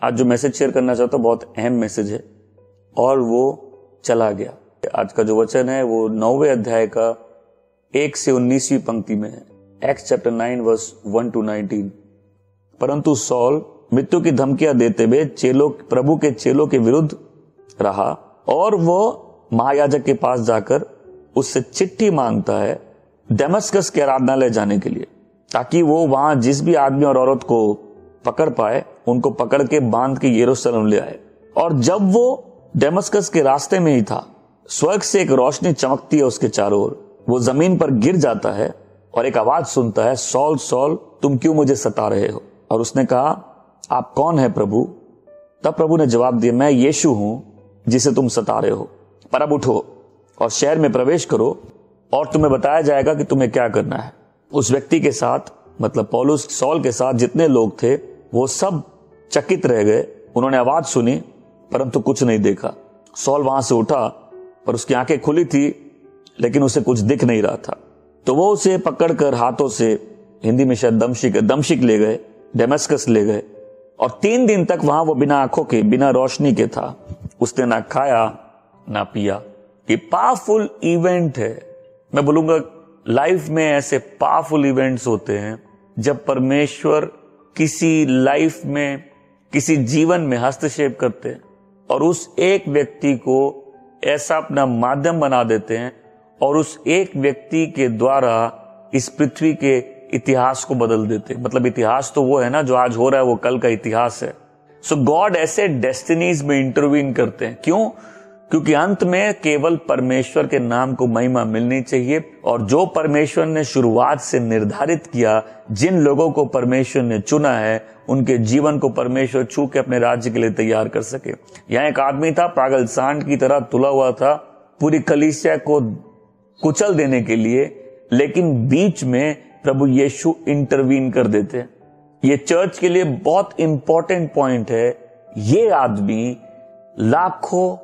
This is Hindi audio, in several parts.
आज जो मैसेज शेयर करना चाहता हूं बहुत अहम मैसेज है और वो चला गया। आज का जो वचन है वो 9वें अध्याय का 1 से 19वीं पंक्ति में है। Acts chapter 9 verse 1 to 19। परंतु सौल मृत्यु की धमकियां देते हुए प्रभु के चेलों के विरुद्ध रहा और वो महायाजक के पास जाकर उससे चिट्ठी मांगता है दमस्कस के आराधनालय जाने के लिए, ताकि वो वहां जिस भी आदमी और औरत को पकड़ पाए उनको पकड़ के बांध के यरूशलेम ले आए। और जब वो दमस्कस के रास्ते में ही था, स्वर्ग से एक रोशनी चमकती है उसके चारों ओर। वो जमीन पर गिर जाता है और एक आवाज सुनता है, सौल सौल तुम क्यों मुझे सता रहे हो? और उसने कहा, आप कौन है प्रभु? तब प्रभु ने जवाब दिया, मैं यीशु हूं जिसे तुम सता रहे हो। पर अब उठो और शहर में प्रवेश करो और तुम्हें बताया जाएगा कि तुम्हें क्या करना है। उस व्यक्ति के साथ, मतलब पौलुस सौल के साथ जितने लोग थे वो सब चकित रह गए। उन्होंने आवाज सुनी परंतु कुछ नहीं देखा। सौल वहां से उठा पर उसकी आंखें खुली थी लेकिन उसे कुछ दिख नहीं रहा था। तो वो उसे पकड़कर हाथों से, हिंदी में शायद दमश्क ले गए, दमस्कस ले गए और 3 दिन तक वहां वो बिना आंखों के, बिना रोशनी के था। उसने ना खाया ना पिया। ये पावरफुल इवेंट है। मैं बोलूंगा लाइफ में ऐसे पावरफुल इवेंट्स होते हैं जब परमेश्वर किसी लाइफ में, किसी जीवन में हस्तक्षेप करते हैं और उस एक व्यक्ति को ऐसा अपना माध्यम बना देते हैं और उस एक व्यक्ति के द्वारा इस पृथ्वी के इतिहास को बदल देते हैं। मतलब इतिहास तो वो है ना, जो आज हो रहा है वो कल का इतिहास है। सो गॉड ऐसे डेस्टिनीज में इंटरवीन करते हैं। क्यों? क्योंकि अंत में केवल परमेश्वर के नाम को महिमा मिलनी चाहिए और जो परमेश्वर ने शुरुआत से निर्धारित किया, जिन लोगों को परमेश्वर ने चुना है, उनके जीवन को परमेश्वर छू के अपने राज्य के लिए तैयार कर सके। यहाँ एक आदमी था, पागल सांड की तरह तुला हुआ था पूरी कलीसिया को कुचल देने के लिए, लेकिन बीच में प्रभु यीशु इंटरवीन कर देते हैं। ये चर्च के लिए बहुत इंपॉर्टेंट पॉइंट है। ये आदमी लाखों,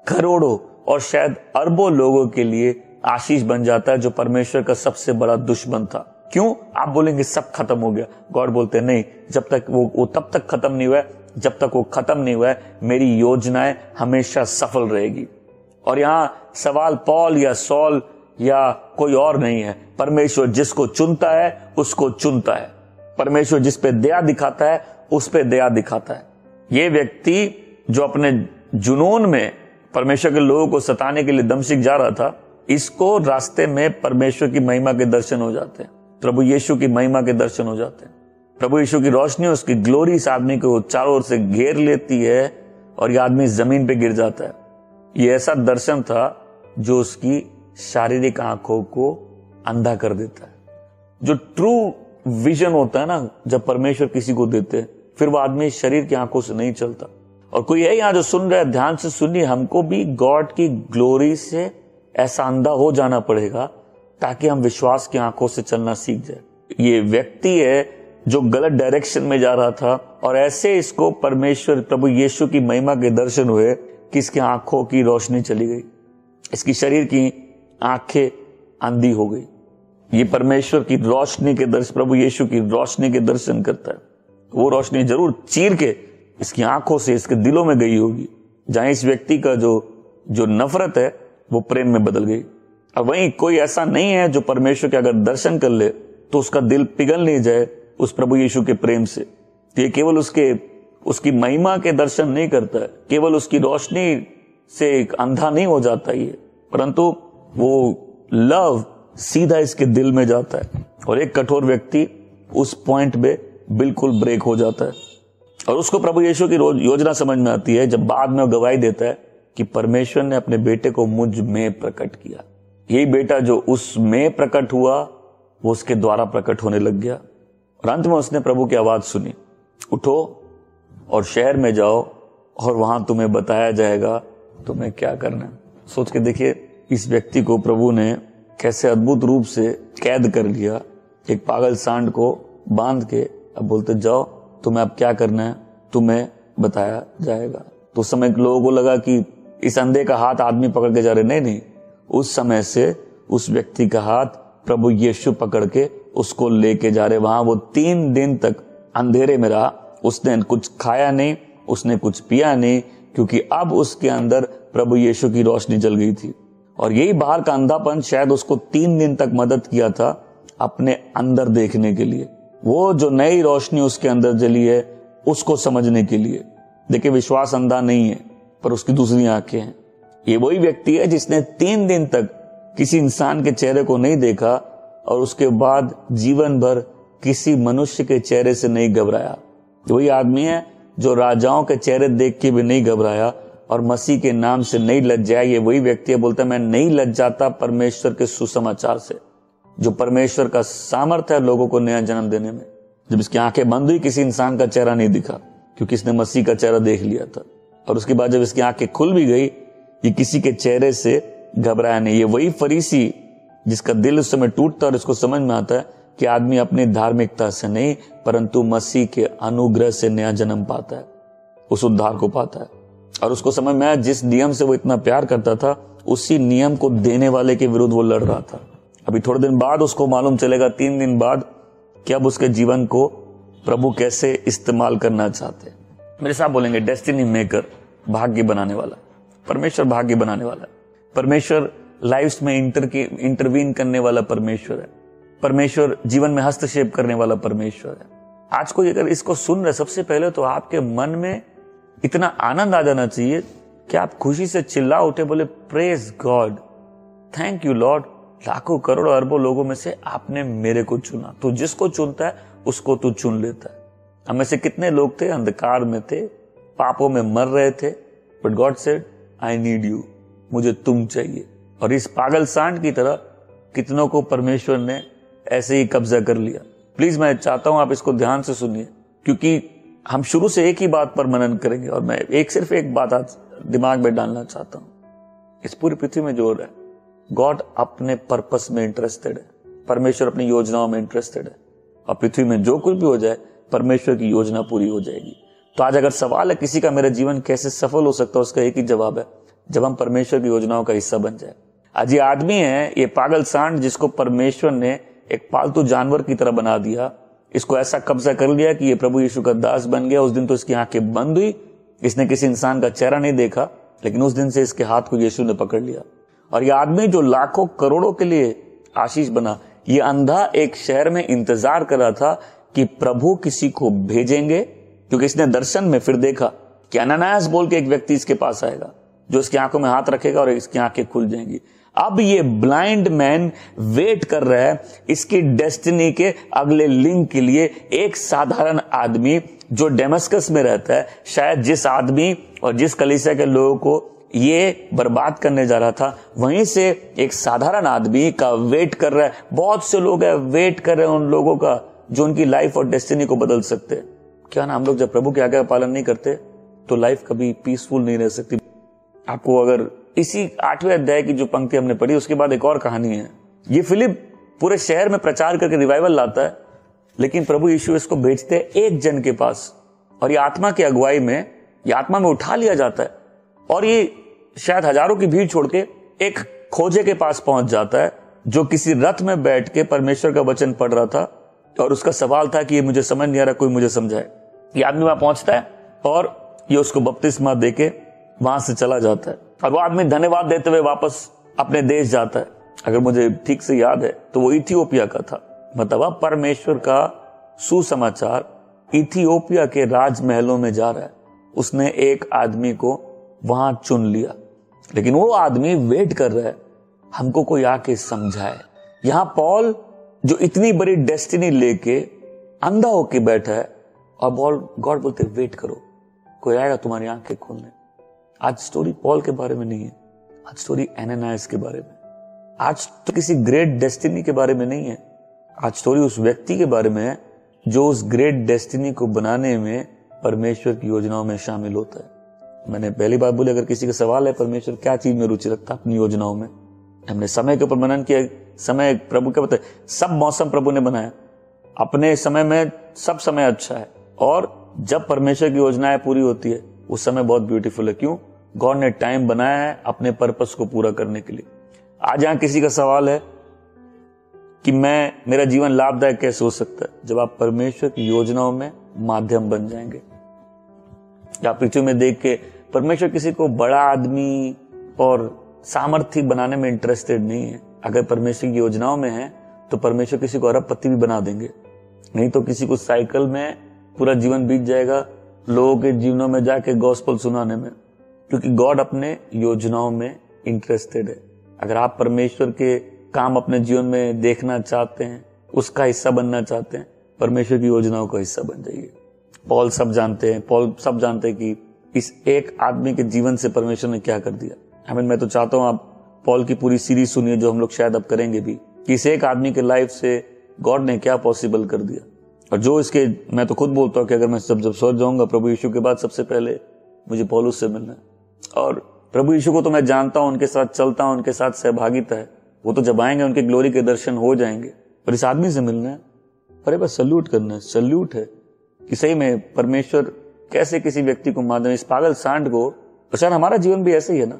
करोड़ों और शायद अरबों लोगों के लिए आशीष बन जाता है, जो परमेश्वर का सबसे बड़ा दुश्मन था। क्यों? आप बोलेंगे सब खत्म हो गया। गॉड बोलते नहीं, जब तक वो तब तक खत्म नहीं हुआ है, जब तक वो खत्म नहीं हुआ है मेरी योजनाएं हमेशा सफल रहेगी। और यहां सवाल पौल या सौल या कोई और नहीं है। परमेश्वर जिसको चुनता है उसको चुनता है। परमेश्वर जिस पे दया दिखाता है उस पे दया दिखाता है। ये व्यक्ति जो अपने जुनून में परमेश्वर के लोगों को सताने के लिए दमश्क जा रहा था, इसको रास्ते में परमेश्वर की महिमा के दर्शन हो जाते हैं, प्रभु यीशु की महिमा के दर्शन हो जाते हैं। प्रभु यीशु की रोशनी, उसकी ग्लोरी इस आदमी को चारों ओर से घेर लेती है और यह आदमी जमीन पे गिर जाता है। यह ऐसा दर्शन था जो उसकी शारीरिक आंखों को अंधा कर देता है। जो ट्रू विजन होता है ना, जब परमेश्वर किसी को देते हैं, फिर वो आदमी शरीर की आंखों से नहीं चलता। और कोई है यहाँ जो सुन रहा है, ध्यान से सुनिए, हमको भी गॉड की ग्लोरी से ऐसा अंधा हो जाना पड़ेगा ताकि हम विश्वास की आंखों से चलना सीख जाए। ये व्यक्ति है जो गलत डायरेक्शन में जा रहा था और ऐसे इसको परमेश्वर प्रभु यीशु की महिमा के दर्शन हुए कि इसकी आंखों की रोशनी चली गई, इसकी शरीर की आंखें अंधी हो गई। ये परमेश्वर की रोशनी के दर्शन, प्रभु यीशु की रोशनी के दर्शन करता है। वो रोशनी जरूर चीर के इसकी आंखों से, इसके दिलों में गई होगी, जहां इस व्यक्ति का जो नफरत है वो प्रेम में बदल गई। और वहीं कोई ऐसा नहीं है जो परमेश्वर के अगर दर्शन कर ले तो उसका दिल पिघल नहीं जाए उस प्रभु यीशु के प्रेम से। ये केवल उसकी महिमा के दर्शन नहीं करता है, केवल उसकी रोशनी से एक अंधा नहीं हो जाता ये, परंतु वो लव सीधा इसके दिल में जाता है और एक कठोर व्यक्ति उस पॉइंट पे बिल्कुल ब्रेक हो जाता है। और उसको प्रभु यीशु की योजना समझ में आती है जब बाद में वो गवाही देता है कि परमेश्वर ने अपने बेटे को मुझ में प्रकट किया। यही बेटा जो उस में प्रकट हुआ वो उसके द्वारा प्रकट होने लग गया। और अंत में उसने प्रभु की आवाज सुनी, उठो और शहर में जाओ और वहां तुम्हें बताया जाएगा तुम्हें क्या करना है। सोच के देखिए, इस व्यक्ति को प्रभु ने कैसे अद्भुत रूप से कैद कर लिया, एक पागल सांड को बांध के। अब बोलते जाओ, तुम्हें अब क्या करना है तुम्हें बताया जाएगा। तो उस समय लोगों को लगा कि इस अंधे का हाथ आदमी पकड़ के जा रहे। नहीं, उस समय से उस व्यक्ति का हाथ प्रभु यीशु पकड़ के उसको लेके जा रहे। वहां वो 3 दिन तक अंधेरे में रहा, उसने कुछ खाया नहीं उसने कुछ पिया नहीं, क्योंकि अब उसके अंदर प्रभु यीशु की रोशनी जल गई थी। और यही बाहर का अंधापन शायद उसको 3 दिन तक मदद किया था अपने अंदर देखने के लिए, वो जो नई रोशनी उसके अंदर जली है उसको समझने के लिए। देखिए, विश्वास अंधा नहीं है, पर उसकी दूसरी आंखें हैं। ये वही व्यक्ति है जिसने 3 दिन तक किसी इंसान के चेहरे को नहीं देखा और उसके बाद जीवन भर किसी मनुष्य के चेहरे से नहीं घबराया। वही आदमी है जो राजाओं के चेहरे देख के भी नहीं घबराया और मसीह के नाम से नहीं लज्जाया। ये वही व्यक्ति है, बोलता है मैं नहीं लज्जाता परमेश्वर के सुसमाचार से, जो परमेश्वर का सामर्थ्य है लोगों को नया जन्म देने में। जब इसकी आंखें बंद हुई, किसी इंसान का चेहरा नहीं दिखा, क्योंकि इसने मसीह का चेहरा देख लिया था। और उसके बाद जब इसकी आंखें खुल भी गई, ये किसी के चेहरे से घबराया नहीं। ये वही फरीसी जिसका दिल उस समय टूटता और इसको समझ में आता है कि आदमी अपनी धार्मिकता से नहीं, परंतु मसीह के अनुग्रह से नया जन्म पाता है, उस उद्धार को पाता है। और उसको समझ में आया जिस नियम से वो इतना प्यार करता था, उसी नियम को देने वाले के विरुद्ध वो लड़ रहा था। अभी थोड़े दिन बाद उसको मालूम चलेगा, 3 दिन बाद, कि अब उसके जीवन को प्रभु कैसे इस्तेमाल करना चाहते हैं। मेरे साथ बोलेंगे, डेस्टिनी मेकर, भाग्य बनाने वाला। परमेश्वर भाग्य बनाने वाला है। परमेश्वर लाइफ में इंटरवीन करने वाला परमेश्वर है। परमेश्वर जीवन में हस्तक्षेप करने वाला परमेश्वर है। आज को अगर इसको सुन रहे, सबसे पहले तो आपके मन में इतना आनंद आ जाना चाहिए कि आप खुशी से चिल्ला उठे, बोले praise God, thank you Lord. लाखों करोड़ों अरबों लोगों में से आपने मेरे को चुना। तू जिसको चुनता है उसको तू चुन लेता है। हम में से कितने लोग थे अंधकार में थे, पापों में मर रहे थे, but God said I need you, मुझे तुम चाहिए। और इस पागल सांड की तरह कितनों को परमेश्वर ने ऐसे ही कब्जा कर लिया। प्लीज मैं चाहता हूं आप इसको ध्यान से सुनिए, क्योंकि हम शुरू से एक ही बात पर मनन करेंगे और मैं सिर्फ एक बात आज दिमाग में डालना चाहता हूं। इस पूरी पृथ्वी में जो हो रहा है, गॉड अपने पर्पस में इंटरेस्टेड है। परमेश्वर अपनी योजनाओं में इंटरेस्टेड है। और पृथ्वी में जो कुछ भी हो जाए, परमेश्वर की योजना पूरी हो जाएगी। तो आज अगर सवाल है किसी का मेरा जीवन कैसे सफल हो सकता है, उसका एक ही जवाब है, जब हम परमेश्वर की योजनाओं का हिस्सा बन जाए। आज ये आदमी है, ये पागल सांड, जिसको परमेश्वर ने एक पालतू जानवर की तरह बना दिया, इसको ऐसा कब्जा कर लिया कि ये प्रभु यीशु का दास बन गया। उस दिन तो इसकी आंखें बंद हुई, इसने किसी इंसान का चेहरा नहीं देखा, लेकिन उस दिन से इसके हाथ को यीशु ने पकड़ लिया। और ये आदमी जो लाखों करोड़ों के लिए आशीष बना, ये अंधा एक शहर में इंतजार कर रहा था कि प्रभु किसी को भेजेंगे, क्योंकि इसने दर्शन में फिर देखा कि अनानास बोल के एक व्यक्ति इसके पास आएगा, जो इसकी आंखों में हाथ रखेगा और इसकी आंखें खुल जाएंगी। अब ये ब्लाइंड मैन वेट कर रहा है इसकी डेस्टिनी के अगले लिंक के लिए। एक साधारण आदमी जो डेमस्कस में रहता है, शायद जिस आदमी और जिस कलीसिया के लोगों को ये बर्बाद करने जा रहा था, वहीं से एक साधारण आदमी का वेट कर रहा है। बहुत से लोग हैं वेट कर रहे हैं उन लोगों का जो उनकी लाइफ और डेस्टिनी को बदल सकते हैं। क्या ना, हम लोग जब प्रभु की आज्ञा का पालन नहीं करते तो लाइफ कभी पीसफुल नहीं रह सकती। आपको अगर इसी 8वें अध्याय की जो पंक्ति हमने पढ़ी, उसके बाद एक और कहानी है। ये फिलिप पूरे शहर में प्रचार करके रिवाइवल लाता है, लेकिन प्रभु यीशु इसको भेजते हैं एक जन के पास, और ये आत्मा की अगुवाई में, ये आत्मा में उठा लिया जाता है और ये शायद हजारों की भीड़ छोड़ के एक खोजे के पास पहुंच जाता है, जो किसी रथ में बैठ के परमेश्वर का वचन पढ़ रहा था। और उसका सवाल था कि ये मुझे समझ नहीं आ रहा, कोई मुझे समझाए। ये आदमी वहां पहुंचता है और ये उसको बपतिस्मा देके वहां से चला जाता है, और वो आदमी धन्यवाद देते हुए वापस अपने देश जाता है। अगर मुझे ठीक से याद है तो वो इथियोपिया का था। मतलब अब परमेश्वर का सुसमाचार इथियोपिया के राजमहलों में जा रहा है। उसने एक आदमी को वहां चुन लिया, लेकिन वो आदमी वेट कर रहा है हमको कोई आके समझाए। यहां पॉल जो इतनी बड़ी डेस्टिनी लेके अंधा होके बैठा है, और गॉड बोलते वेट करो, कोई आएगा तुम्हारी आंखें खोलने। आज स्टोरी पॉल के बारे में नहीं है, आज स्टोरी एनानाइस के बारे में। आज तो किसी ग्रेट डेस्टिनी के बारे में नहीं है, आज स्टोरी उस व्यक्ति के बारे में है जो उस ग्रेट डेस्टिनी को बनाने में परमेश्वर की योजनाओं में शामिल होता है। मैंने पहली बार बोली, अगर किसी का सवाल है परमेश्वर क्या चीज में रुचि रखता अपनी योजनाओं में, हमने समय के ऊपर मनन किया। समय प्रभु क्या बताए, सब मौसम प्रभु ने बनाया अपने समय में, सब समय अच्छा है, और जब परमेश्वर की योजनाएं पूरी होती है उस समय बहुत ब्यूटीफुल है। क्यों? गॉड ने टाइम बनाया है अपने पर्पस को पूरा करने के लिए। आज यहां किसी का सवाल है कि मेरा जीवन लाभदायक कैसे हो सकता है, जब आप परमेश्वर की योजनाओं में माध्यम बन जाएंगे। या पृथ्वी में देख के परमेश्वर किसी को बड़ा आदमी और सामर्थ्य बनाने में इंटरेस्टेड नहीं है। अगर परमेश्वर की योजनाओं में है तो परमेश्वर किसी को अरबपति भी बना देंगे, नहीं तो किसी को साइकिल में पूरा जीवन बीत जाएगा लोगों के जीवनों में जाके गॉस्पेल सुनाने में, क्योंकि गॉड अपने योजनाओं में इंटरेस्टेड है। अगर आप परमेश्वर के काम अपने जीवन में देखना चाहते हैं, उसका हिस्सा बनना चाहते हैं, परमेश्वर की योजनाओं का हिस्सा बन जाइए। पॉल सब जानते हैं कि इस एक आदमी के जीवन से परमेश्वर ने क्या कर दिया। मैं तो चाहता हूं आप पॉल की पूरी सीरीज सुनिए, जो हम लोग शायद अब करेंगे भी, कि इस एक आदमी के लाइफ से गॉड ने क्या पॉसिबल कर दिया। और जो इसके, मैं तो खुद बोलता हूं कि अगर मैं जब सोच जाऊंगा प्रभु यीशु के बाद सबसे पहले मुझे पौलुस से मिलना है। और प्रभु यीशु को तो मैं जानता हूं, उनके साथ चलता हूं, उनके साथ सहभागिता है, वो तो जब आएंगे उनके ग्लोरी के दर्शन हो जाएंगे, पर इस आदमी से मिलना है, अरे बस सल्यूट करना है। सल्यूट है कि सही में परमेश्वर कैसे किसी व्यक्ति को माध्यम, इस पागल सांड को, शायद हमारा जीवन भी ऐसे ही है ना,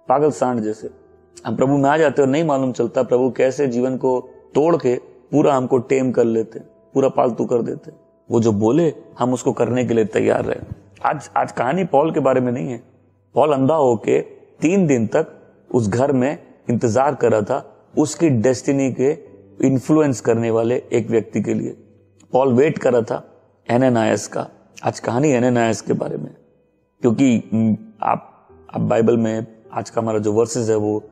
पागल सांड जैसे। हम प्रभु में आ जाते और नहीं मालूम चलता प्रभु कैसे जीवन को तोड़ के पूरा हमको टेम कर लेते, पूरा पालतू कर देते। वो जो बोले हम उसको करने के लिए तैयार रहे। आज कहानी पॉल के बारे में नहीं है। पॉल अंधा होके 3 दिन तक उस घर में इंतजार कर रहा था उसकी डेस्टिनी के इन्फ्लुएंस करने वाले एक व्यक्ति के लिए। पॉल वेट कर रहा था एनानियास का। आज कहानी एनानियास के बारे में, क्योंकि आप बाइबल में आज का हमारा जो वर्सेस है वो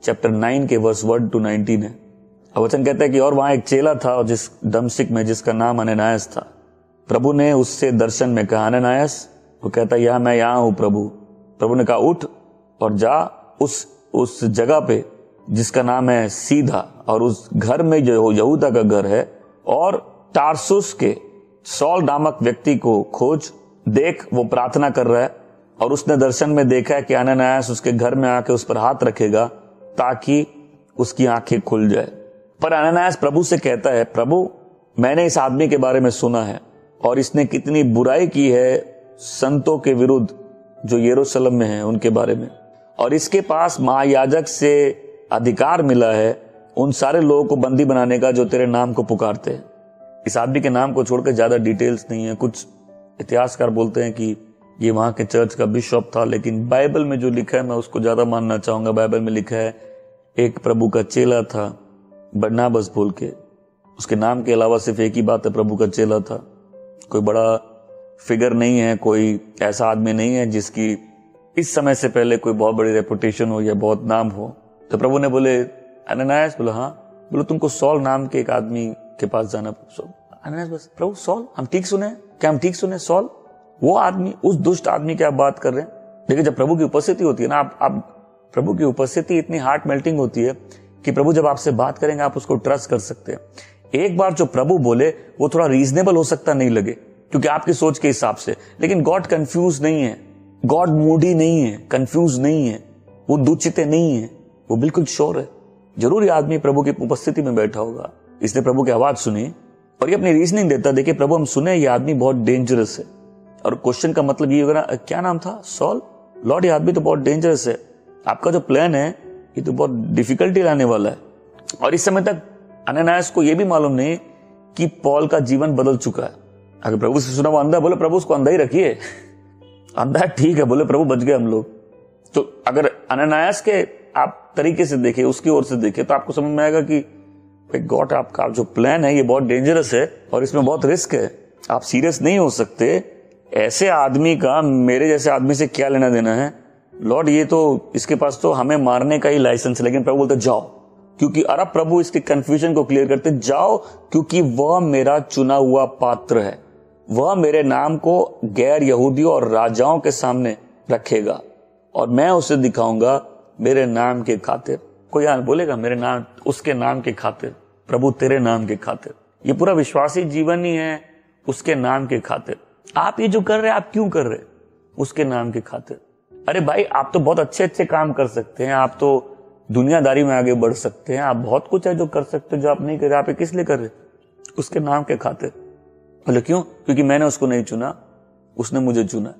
चैप्टर 9 के वर्स 1 to 19 है। वचन कहता है कि और वहां एक चेला था और जिस दमिश्क में, जिसका नाम एनानियास था। प्रभु ने उससे दर्शन में कहा, एनानियास। वो कहता है मैं यहाँ हूं प्रभु। प्रभु ने कहा उठ और जा उस जगह पे जिसका नाम है सीधा, और उस घर में जो यहूदा का घर है, और टारसुस के सौल नामक व्यक्ति को खोज। देख वो प्रार्थना कर रहा है, और उसने दर्शन में देखा है कि एनानियास उसके घर में आके उस पर हाथ रखेगा ताकि उसकी आंखें खुल जाए। पर एनानियास प्रभु से कहता है, प्रभु मैंने इस आदमी के बारे में सुना है और इसने कितनी बुराई की है संतों के विरुद्ध जो यरूशलेम में है उनके बारे में, और इसके पास महायाजक से अधिकार मिला है उन सारे लोगों को बंदी बनाने का जो तेरे नाम को पुकारते हैं। इस आदमी के नाम को छोड़कर ज्यादा डिटेल्स नहीं है। कुछ इतिहासकार बोलते हैं कि ये वहां के चर्च का बिशप था, लेकिन बाइबल में जो लिखा है मैं उसको ज्यादा मानना चाहूंगा। बाइबल में लिखा है एक प्रभु का चेला था बरनबास बोल के। उसके नाम के अलावा सिर्फ एक ही बात है, प्रभु का चेला था। कोई बड़ा फिगर नहीं है, कोई ऐसा आदमी नहीं है जिसकी इस समय से पहले कोई बहुत बड़ी रेपुटेशन हो या बहुत नाम हो। तो प्रभु ने बोले एनानियास, बोला हाँ। बोलो तुमको सौल नाम के एक आदमी के पास जाना। एनानियास बस, प्रभु सौल, हम ठीक सुने क्या? हम ठीक सुने? सौल वो आदमी, उस दुष्ट आदमी की आप बात कर रहे हैं। देखिए जब प्रभु की उपस्थिति होती है ना, आप प्रभु की उपस्थिति इतनी हार्ट मेल्टिंग होती है कि प्रभु जब आपसे बात करेंगे आप उसको ट्रस्ट कर सकते हैं। एक बार जो प्रभु बोले वो थोड़ा रीजनेबल हो सकता नहीं लगे क्योंकि आपकी सोच के हिसाब से, लेकिन गॉड कंफ्यूज नहीं है, गॉड मूडी नहीं है, कंफ्यूज नहीं है, वो दुचिते नहीं है, वो बिल्कुल श्योर है। जरूर ये आदमी प्रभु की उपस्थिति में बैठा होगा, इसने प्रभु की आवाज सुनी और ये अपनी रीजनिंग देता, देखिए प्रभु हम सुने ये आदमी बहुत डेंजरस है। और क्वेश्चन का मतलब ये होगा, क्या नाम था? सॉल। लॉर्ड ये आदमी तो बहुत डेंजरस है, आपका जो प्लान है ये तो बहुत डिफिकल्टी लाने वाला है। और इस समय तक एनानियास को यह भी मालूम नहीं कि पॉल का जीवन बदल चुका है। अगर प्रभु से सुना वो अंधा, बोले प्रभु उसको अंधा ही रखिए, अंधा ठीक है, बोले प्रभु बच गए हम लोग। तो अगर एनानियास के आप तरीके से देखें, उसकी ओर से देखें, तो आपको समझ में आएगा कि गॉड आपका जो प्लान है ये बहुत डेंजरस है और इसमें बहुत रिस्क है, आप सीरियस नहीं हो सकते। ऐसे आदमी का मेरे जैसे आदमी से क्या लेना देना है? लॉर्ड ये तो, इसके पास तो हमें मारने का ही लाइसेंस है। लेकिन प्रभु बोलते जाओ, क्योंकि अरब प्रभु इसके कंफ्यूजन को क्लियर करते, जाओ क्योंकि वह मेरा चुना हुआ पात्र है, वह मेरे नाम को गैर यहूदियों और राजाओं के सामने रखेगा और मैं उसे दिखाऊंगा मेरे नाम के खातिर। कोई यहाँ बोलेगा मेरे नाम, उसके नाम के खातिर, प्रभु तेरे नाम के खातिर। ये पूरा विश्वासी जीवन ही है उसके नाम के खातिर। आप ये जो कर रहे हैं, आप क्यों कर रहे हैं? उसके नाम के खातिर। अरे भाई आप तो बहुत अच्छे अच्छे काम कर सकते हैं, आप तो दुनियादारी में आगे बढ़ सकते हैं, आप बहुत कुछ है जो कर सकते हैं जो आप नहीं कर रहे। आप किस लिए कर रहे? उसके नाम के खातिर। बोले क्यों? क्योंकि मैंने उसको नहीं चुना, उसने मुझे चुना।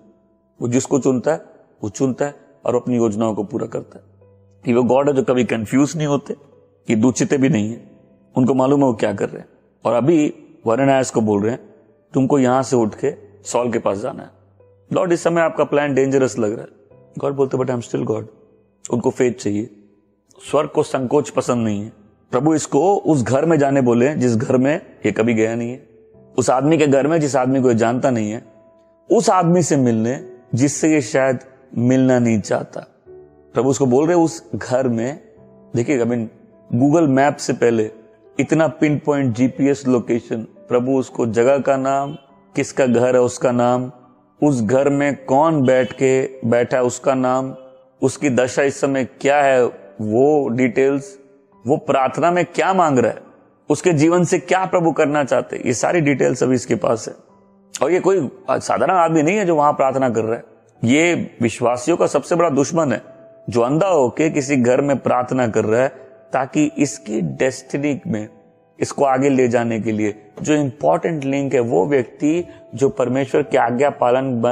वो जिसको चुनता है वो चुनता है और अपनी योजनाओं को पूरा करता है। कि वो गॉड है जो कभी कंफ्यूज नहीं होते, कि दूचिते भी नहीं है, उनको मालूम है वो क्या कर रहे हैं। और अभी एनानियास को बोल रहे हैं तुमको यहां से उठ के सॉल के पास जाना है। लॉर्ड इस समय आपका प्लान डेंजरस लग रहा है। गॉड बोलते but I am still God. उनको फेथ चाहिए, स्वर्ग को संकोच पसंद नहीं है। प्रभु इसको उस घर में जाने बोले जिस घर में ये कभी गया नहीं है, उस आदमी के घर में जिस आदमी को ये जानता नहीं है, उस आदमी से मिलने जिससे ये शायद मिलना नहीं चाहता। प्रभु उसको बोल रहे उस घर में। देखिए कभी गूगल मैप से पहले इतना पिन पॉइंट जीपीएस लोकेशन, प्रभु उसको जगह का नाम, किसका घर है उसका नाम, उस घर में कौन बैठा है उसका नाम, उसकी दशा इस समय क्या है वो डिटेल्स, वो प्रार्थना में क्या मांग रहा है, उसके जीवन से क्या प्रभु करना चाहते हैं, ये सारी डिटेल्स अभी इसके पास है। और ये कोई साधारण आदमी नहीं है जो वहां प्रार्थना कर रहा है, ये विश्वासियों का सबसे बड़ा दुश्मन है जो अंधा होके किसी घर में प्रार्थना कर रहा है ताकि इसकी डेस्टिनी में इसको आगे ले जाने के लिए जो इंपॉर्टेंट लिंक है वो व्यक्ति जो परमेश्वर की आज्ञा पालन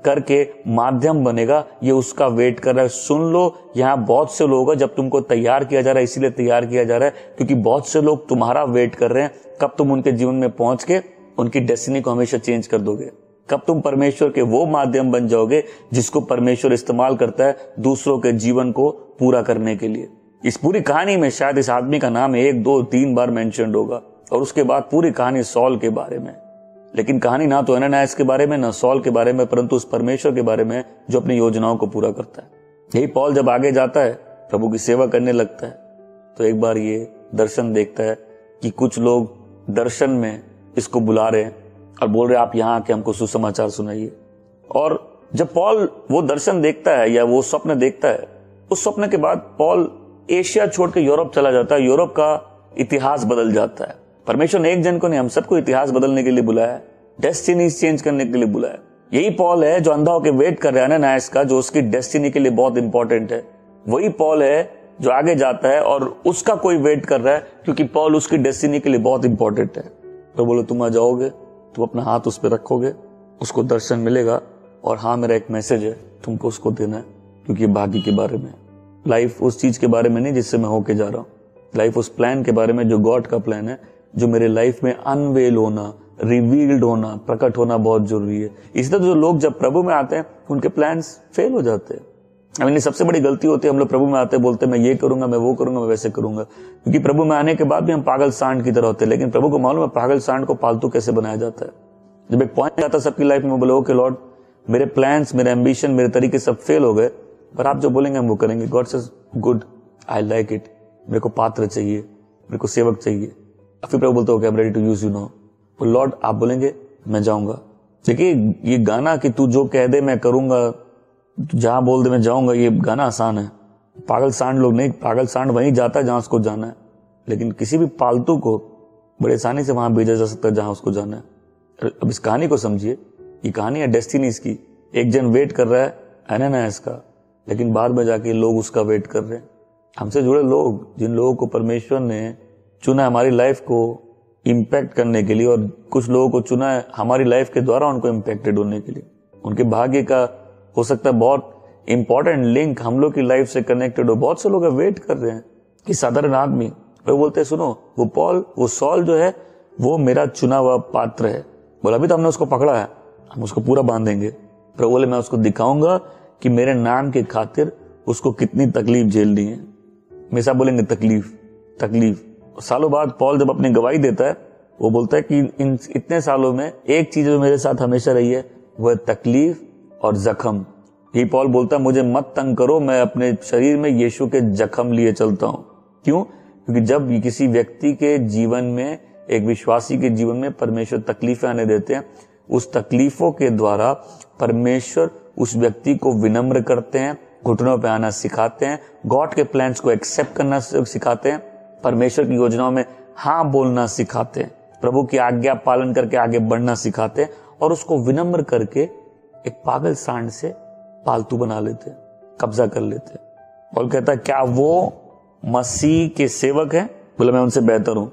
करके माध्यम बनेगा, ये उसका वेट कर रहा है। सुन लो, यहाँ बहुत से लोग हैं, जब तुमको तैयार किया जा रहा है इसीलिए तैयार किया जा रहा है क्योंकि बहुत से लोग तुम्हारा वेट कर रहे हैं कब तुम उनके जीवन में पहुंच के उनकी डेस्टिनी को हमेशा चेंज कर दोगे, कब तुम परमेश्वर के वो माध्यम बन जाओगे जिसको परमेश्वर इस्तेमाल करता है दूसरों के जीवन को पूरा करने के लिए। इस पूरी कहानी में शायद इस आदमी का नाम 1, 2, 3 बार मेंशन्ड होगा और उसके बाद पूरी कहानी सॉल के बारे में, लेकिन कहानी ना तो अननियास के बारे में ना सॉल के बारे में, परंतु उस परमेश्वर के बारे में जो अपनी योजनाओं को पूरा करता है। यही पॉल जब आगे जाता है, प्रभु की सेवा करने लगता है, तो एक बार ये दर्शन देखता है कि कुछ लोग दर्शन में इसको बुला रहे हैं और बोल रहे आप यहाँ आके हमको सुसमाचार सुनाइए। और जब पॉल वो दर्शन देखता है या वो स्वप्न देखता है, उस स्वप्न के बाद पॉल एशिया छोड़ के यूरोप चला जाता है। यूरोप का इतिहास बदल जाता है। परमेश्वर ने एक जन को नहीं, हम सबको इतिहास बदलने के लिए बुलाया है, डेस्टिनी चेंज करने के लिए बुलाया। यही पॉल है जो अंधा होकर वेट कर रहा है अननियास का, जो उसकी डेस्टिनी के लिए बहुत इंपॉर्टेंट है। वही पॉल है जो आगे जाता है और उसका कोई वेट कर रहा है क्योंकि पॉल उसकी डेस्टिनी के लिए बहुत इंपॉर्टेंट है। तो बोलो तुम आ जाओगे, तुम अपना हाथ उस पर रखोगे, उसको दर्शन मिलेगा और हाँ मेरा एक मैसेज है तुमको उसको देना है, क्योंकि भाग्य के बारे में, लाइफ उस चीज के बारे में नहीं जिससे मैं होके जा रहा हूँ, लाइफ उस प्लान के बारे में जो गॉड का प्लान है, जो मेरे लाइफ में अनवेल होना, रिवील्ड होना, प्रकट होना बहुत जरूरी है। इसी तरह जो लोग जब प्रभु में आते हैं उनके प्लान्स फेल हो जाते हैं। सबसे बड़ी गलती होती है, हम लोग प्रभु में आते हैं बोलते हैं मैं ये करूंगा, मैं वो करूंगा, मैं वैसे करूंगा, क्योंकि प्रभु में आने के बाद भी हम पागल सांड की तरह होते हैं। लेकिन प्रभु को मालूम है पागल सांड को पालतू कैसे बनाया जाता है। जब एक पॉइंट आता है सबकी लाइफ में, बोले ओके लॉर्ड मेरे प्लान्स, मेरे एम्बिशन, मेरे तरीके सब फेल हो गए, पर आप जो बोलेंगे हम वो करेंगे। God says good, I like it, मेरे को पात्र चाहिए, मेरे को सेवक चाहिए। फिर प्रभु बोलते हो I am ready to use you now. तो लॉर्ड आप बोलेंगे मैं जाऊंगा। देखिए ये गाना कि तू जो कह दे मैं करूंगा, तू जहां बोल दे मैं जाऊंगा, ये गाना आसान है। पागल सांड लोग नहीं, पागल सांड वहीं जाता है जहां उसको जाना है, लेकिन किसी भी पालतू को बड़े आसानी से वहां भेजा जा सकता है जहां उसको जाना है। अब इस कहानी को समझिए, ये कहानी है डेस्टिनीज की। एक जन वेट कर रहा है अननियास का, लेकिन बाद में जाके लोग उसका वेट कर रहे हैं। हमसे जुड़े लोग, जिन लोगों को परमेश्वर ने चुना हमारी लाइफ को इम्पैक्ट करने के लिए, और कुछ लोगों को चुना है हमारी लाइफ के द्वारा उनको इम्पैक्टेड होने के लिए। उनके भाग्य का हो सकता है बहुत इंपॉर्टेंट लिंक हम लोग की लाइफ से कनेक्टेड हो। बहुत से लोग वेट कर रहे हैं कि साधारण आदमी, वो बोलते हैं सुनो वो पॉल, वो सॉल जो है वो मेरा चुना हुआ पात्र है। बोला अभी तो हमने उसको पकड़ा है, हम उसको पूरा बांधेंगे। प्रभु बोले मैं उसको दिखाऊंगा कि मेरे नाम के खातिर उसको कितनी तकलीफ झेलनी है। हमेशा बोलेंगे तकलीफ तकलीफ। सालों बाद पॉल जब अपनी गवाही देता है, वो बोलता है कि इन इतने सालों में एक चीज जो मेरे साथ हमेशा रही है वो है तकलीफ और जख्म। यही पॉल बोलता है मुझे मत तंग करो, मैं अपने शरीर में यीशु के जख्म लिए चलता हूं। क्यों? क्योंकि जब किसी व्यक्ति के जीवन में, एक विश्वासी के जीवन में परमेश्वर तकलीफें आने देते हैं, उस तकलीफों के द्वारा परमेश्वर उस व्यक्ति को विनम्र करते हैं, घुटनों पे आना सिखाते हैं, गॉड के प्लान्स को एक्सेप्ट करना सिखाते हैं, परमेश्वर की योजनाओं में हाँ बोलना सिखाते हैं, प्रभु की आज्ञा पालन करके आगे बढ़ना सिखाते हैं, और उसको विनम्र करके एक पागल सांड से पालतू बना लेते हैं, कब्जा कर लेते हैं। और कहता है क्या वो मसीह के सेवक हैं? बोले मैं उनसे बेहतर हूं,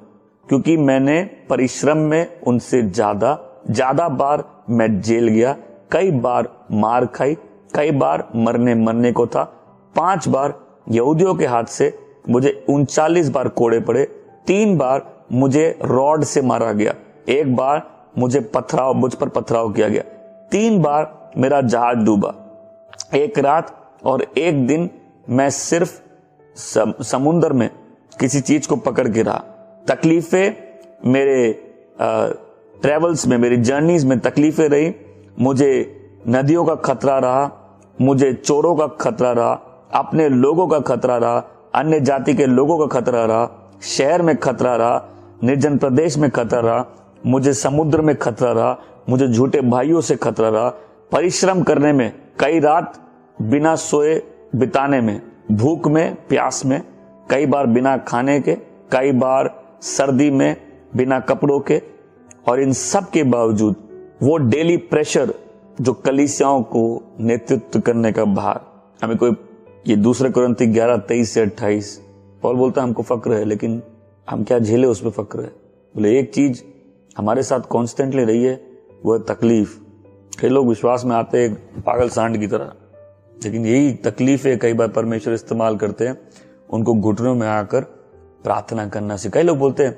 क्योंकि मैंने परिश्रम में उनसे ज्यादा बार मैं जेल गया, कई बार मार खाई, कई बार मरने को था, 5 बार यहूदियों के हाथ से मुझे 39 बार कोड़े पड़े, 3 बार मुझे रॉड से मारा गया, 1 बार मुझ पर पथराव किया गया, 3 बार मेरा जहाज डूबा। एक रात और एक दिन मैं सिर्फ समुद्र में किसी चीज को पकड़ के रहा। तकलीफें मेरे ट्रेवल्स में, मेरी जर्नीज में तकलीफें रही। मुझे नदियों का खतरा रहा, मुझे चोरों का खतरा रहा, अपने लोगों का खतरा रहा, अन्य जाति के लोगों का खतरा रहा, शहर में खतरा रहा, निर्जन प्रदेश में खतरा रहा, मुझे समुद्र में खतरा रहा, मुझे झूठे भाइयों से खतरा रहा, परिश्रम करने में, कई रात बिना सोए बिताने में, भूख में, प्यास में, कई बार बिना खाने के, कई बार सर्दी में बिना कपड़ों के। और इन सब के बावजूद वो डेली प्रेशर जो कलीसियाओं को नेतृत्व करने का भार, हमें कोई, ये दूसरे कुरिन्ती 11:23 से 28 पौल बोलता है हमको फक्र है, लेकिन हम क्या झेले उस पर फक्र है। बोले एक चीज हमारे साथ कॉन्स्टेंटली रही है, वो है तकलीफ। कई लोग विश्वास में आते हैं पागल सांड की तरह, लेकिन यही तकलीफें कई बार परमेश्वर इस्तेमाल करते हैं उनको घुटनों में आकर प्रार्थना करना से। कई लोग बोलते हैं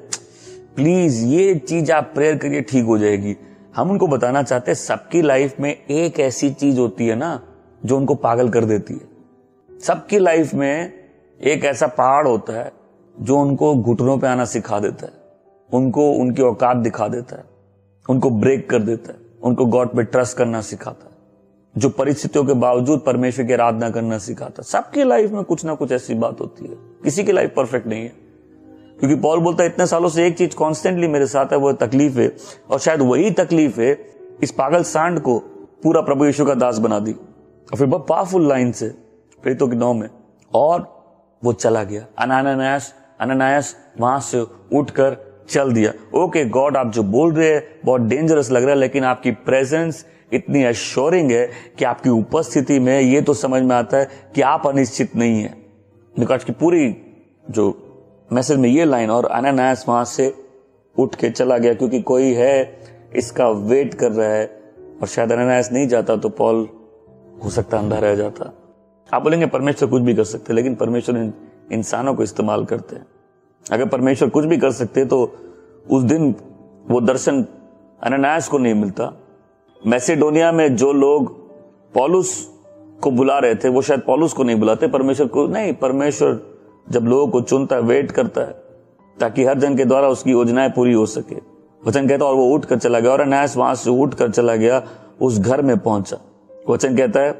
प्लीज ये चीज आप प्रेयर करिए ठीक हो जाएगी। हम उनको बताना चाहते हैं सबकी लाइफ में एक ऐसी चीज होती है ना जो उनको पागल कर देती है। सबकी लाइफ में एक ऐसा पहाड़ होता है जो उनको घुटनों पे आना सिखा देता है, उनको उनकी औकात दिखा देता है, उनको ब्रेक कर देता है, उनको गॉड पे ट्रस्ट करना सिखाता है, जो परिस्थितियों के बावजूद परमेश्वर की आराधना करना सिखाता है। सबकी लाइफ में कुछ ना कुछ ऐसी बात होती है, किसी की लाइफ परफेक्ट नहीं है। क्योंकि पौल बोलता है इतने सालों से एक चीज कॉन्स्टेंटली मेरे साथ है, वो तकलीफ है, और शायद वही तकलीफ है इस पागल सांड को पूरा प्रभु यीशु का दास बना दी। और फिर बहुत पावरफुल लाइन से प्रेरितों की 9 में, और वो चला गया। अननायास वहां से उठकर चल दिया। ओके गॉड, आप जो बोल रहे हैं बहुत डेंजरस लग रहा है, लेकिन आपकी प्रेजेंस इतनी एश्योरिंग है कि आपकी उपस्थिति में ये तो समझ में आता है कि आप अनिश्चित नहीं है। आज की पूरी जो मैसेज में ये लाइन, और अननायास वहां से उठ के चला गया क्योंकि कोई है इसका वेट कर रहा है। और शायद अननायास नहीं जाता तो पौल हो सकता अंधा रह जाता। आप बोलेंगे परमेश्वर कुछ भी कर सकते, लेकिन परमेश्वर इंसानों को इस्तेमाल करते हैं। अगर परमेश्वर कुछ भी कर सकते तो उस दिन वो दर्शन अननायास को नहीं मिलता। मैसेडोनिया में जो लोग पौलुस को बुला रहे थे वो शायद पौलुस को नहीं बुलाते, परमेश्वर को नहीं। परमेश्वर जब लोगों को चुनता है, वेट करता है ताकि हर जन के द्वारा उसकी योजनाएं पूरी हो सके। वचन कहता है और वो उठ कर चला गया, और अननायास वहां से उठ कर चला गया, उस घर में पहुंचा। वचन कहता है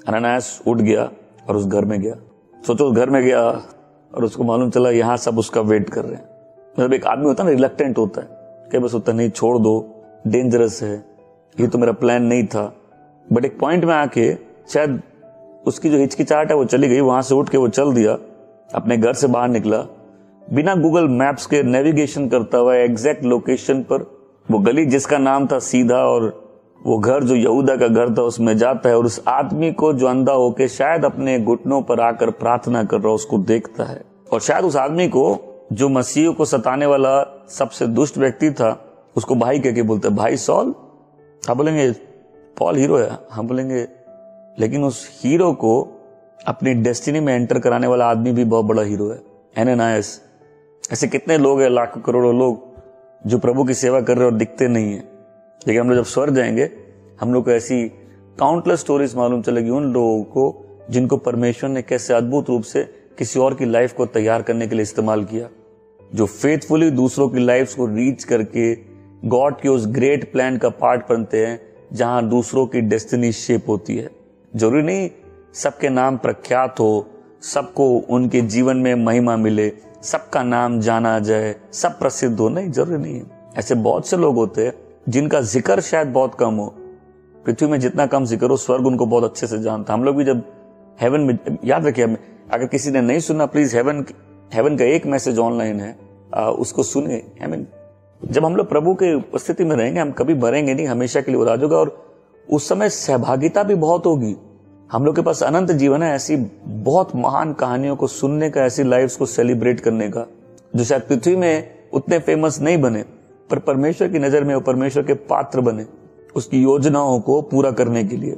अननायास उठ गया और उस घर में गया। सोचो उस घर में गया और उसको मालूम चला यहां सब उसका वेट कर रहे हैं। मतलब एक आदमी होता है ना, रिलक्टेंट होता है, क्या बस होता नहीं, छोड़ दो, डेंजरस है, ये तो मेरा प्लान नहीं था। बट एक पॉइंट में आके शायद उसकी जो हिचकिचाहट है वो चली गई। वहां से उठ के वो चल दिया, अपने घर से बाहर निकला, बिना गूगल मैप्स के नेविगेशन करता हुआ एग्जैक्ट लोकेशन पर वो गली जिसका नाम था सीधा, और वो घर जो यहूदा का घर था उसमें जाता है, और उस आदमी को जो अंधा होके शायद अपने घुटनों पर आकर प्रार्थना कर रहा उसको देखता है। और शायद उस आदमी को जो मसीह को सताने वाला सबसे दुष्ट व्यक्ति था उसको भाई कह के बोलते, भाई सॉल। आप बोलेंगे पॉल हीरो है, हम बोलेंगे लेकिन उस हीरो को अपनी डेस्टिनी में एंटर कराने वाला आदमी भी बहुत बड़ा हीरो है, अननायास। ऐसे कितने लोग हैं, लाखों करोड़ों लोग जो प्रभु की सेवा कर रहे और दिखते नहीं है, लेकिन हम लोग जब स्वर्ग जाएंगे हम लोग को ऐसी काउंटलेस स्टोरीज मालूम चलेगी उन लोगों को जिनको परमेश्वर ने कैसे अद्भुत रूप से किसी और की लाइफ को तैयार करने के लिए इस्तेमाल किया, जो फेथफुली दूसरों की लाइफ को रीच करके गॉड के उस ग्रेट प्लान का पार्ट बनते हैं जहां दूसरों की डेस्टिनी शेप होती है। जरूरी नहीं सबके नाम प्रख्यात हो, सबको उनके जीवन में महिमा मिले, सबका नाम जाना जाए, सब प्रसिद्ध हो, नहीं, जरूरी नहीं है। ऐसे बहुत से लोग होते हैं जिनका जिक्र शायद बहुत कम हो, पृथ्वी में जितना कम जिक्र हो स्वर्ग उनको बहुत अच्छे से जानता। हम लोग भी जब हेवन में, याद रखिए, अगर किसी ने नहीं सुना प्लीज हेवन का एक मैसेज ऑनलाइन है, उसको सुने। हेवन जब हम लोग प्रभु के उपस्थिति में रहेंगे हम कभी मरेंगे नहीं, हमेशा के लिए वो राज होगा, और उस समय सहभागिता भी बहुत होगी। हम लोग के पास अनंत जीवन है, ऐसी बहुत महान कहानियों को सुनने का, ऐसी लाइफ्स को सेलिब्रेट करने का, जो शायद पृथ्वी में उतने फेमस नहीं बने पर परमेश्वर की नजर में वो परमेश्वर के पात्र बने उसकी योजनाओं को पूरा करने के लिए।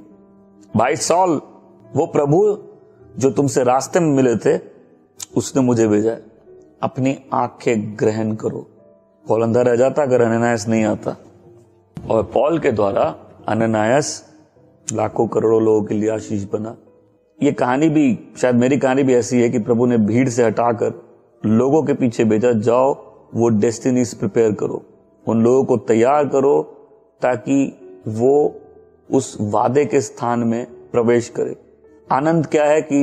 भाई सॉल, वो प्रभु जो तुमसे रास्ते में मिले थे उसने मुझे भेजा है, अपनी आंखें ग्रहण करो। पौल अंधा रह जाता अगर अननायास नहीं आता, और पौल के द्वारा अननायास लाखों करोड़ों लोगों के लिए आशीष बना। ये कहानी भी, शायद मेरी कहानी भी ऐसी है कि प्रभु ने भीड़ से हटाकर लोगों के पीछे भेजा, जाओ वो डेस्टिनीज प्रिपेयर करो, उन लोगों को तैयार करो ताकि वो उस वादे के स्थान में प्रवेश करे। आनंद क्या है कि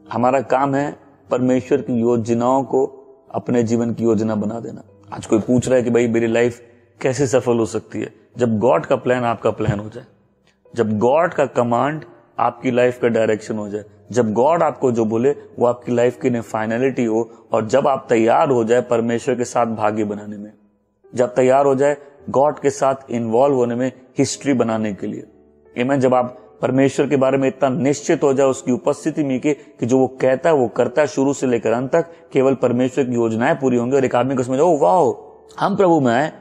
हमारा काम है परमेश्वर की योजनाओं को अपने जीवन की योजना बना देना। आज कोई पूछ रहा है कि भाई मेरी लाइफ कैसे सफल हो सकती है? जब गॉड का प्लान आपका प्लान हो जाए, जब गॉड का कमांड आपकी लाइफ का डायरेक्शन हो जाए, जब गॉड आपको जो बोले वो आपकी लाइफ की फाइनलिटी हो, और जब आप तैयार हो जाए परमेश्वर के साथ भाग्य बनाने में, जब तैयार हो जाए गॉड के साथ इन्वॉल्व होने में, हिस्ट्री बनाने के लिए। आमीन। जब आप परमेश्वर के बारे में इतना निश्चित हो जाए उसकी उपस्थिति में कि जो वो कहता है वो करता है, शुरू से लेकर अंत तक केवल परमेश्वर की योजनाएं पूरी होंगी, और एक आदमी को समझ ओ वाह, हम प्रभु में आए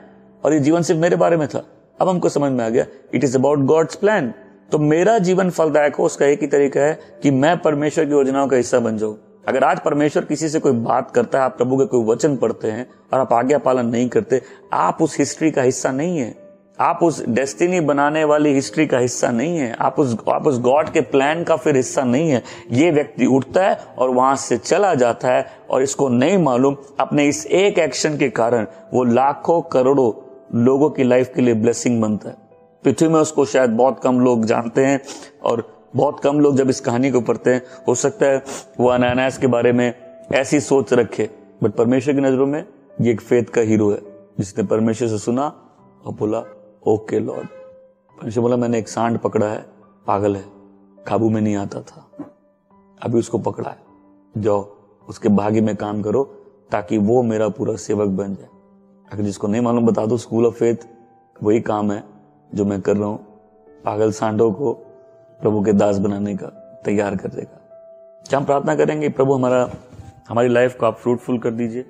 और ये जीवन सिर्फ मेरे बारे में था, अब हमको समझ में आ गया it is about God's plan. तो मेरा जीवन फलदायक हो उसका एक ही तरीका है कि मैं परमेश्वर की योजनाओं का हिस्सा बन जाऊं। अगर आज परमेश्वर किसी से कोई बात करता है, आप प्रभु के कोई वचन पढ़ते हैं और आप आज्ञा पालन नहीं करते, आप उस हिस्ट्री का हिस्सा नहीं है, आप उस डेस्टिनी बनाने वाली हिस्ट्री का हिस्सा नहीं है, आप उस गॉड के प्लान का फिर हिस्सा नहीं है। ये व्यक्ति उठता है और वहां से चला जाता है, और इसको नहीं मालूम अपने इस एक एक्शन के कारण वो लाखों करोड़ों लोगों की लाइफ के लिए ब्लेसिंग बनता है। पृथ्वी में उसको शायद बहुत कम लोग जानते हैं, और बहुत कम लोग जब इस कहानी को पढ़ते हैं, हो सकता है वो अनायास के बारे में ऐसी सोच रखे, बट परमेश्वर की नजरों में ये एक फेथ का हीरो है जिसने परमेश्वर से सुना और बोला ओके लॉर्ड। परमेश्वर बोला मैंने एक सांड पकड़ा है, पागल है, काबू में नहीं आता था, अभी उसको पकड़ा है, जाओ उसके भाग्य में काम करो ताकि वो मेरा पूरा सेवक बन जाए। अगर जिसको नहीं मालूम बता दो, स्कूल ऑफ फेथ वही काम है जो मैं कर रहा हूं, पागल सांडों को प्रभु के दास बनाने का तैयार कर देगा। क्या हम प्रार्थना करेंगे? प्रभु हमारी लाइफ को आप फ्रूटफुल कर दीजिए,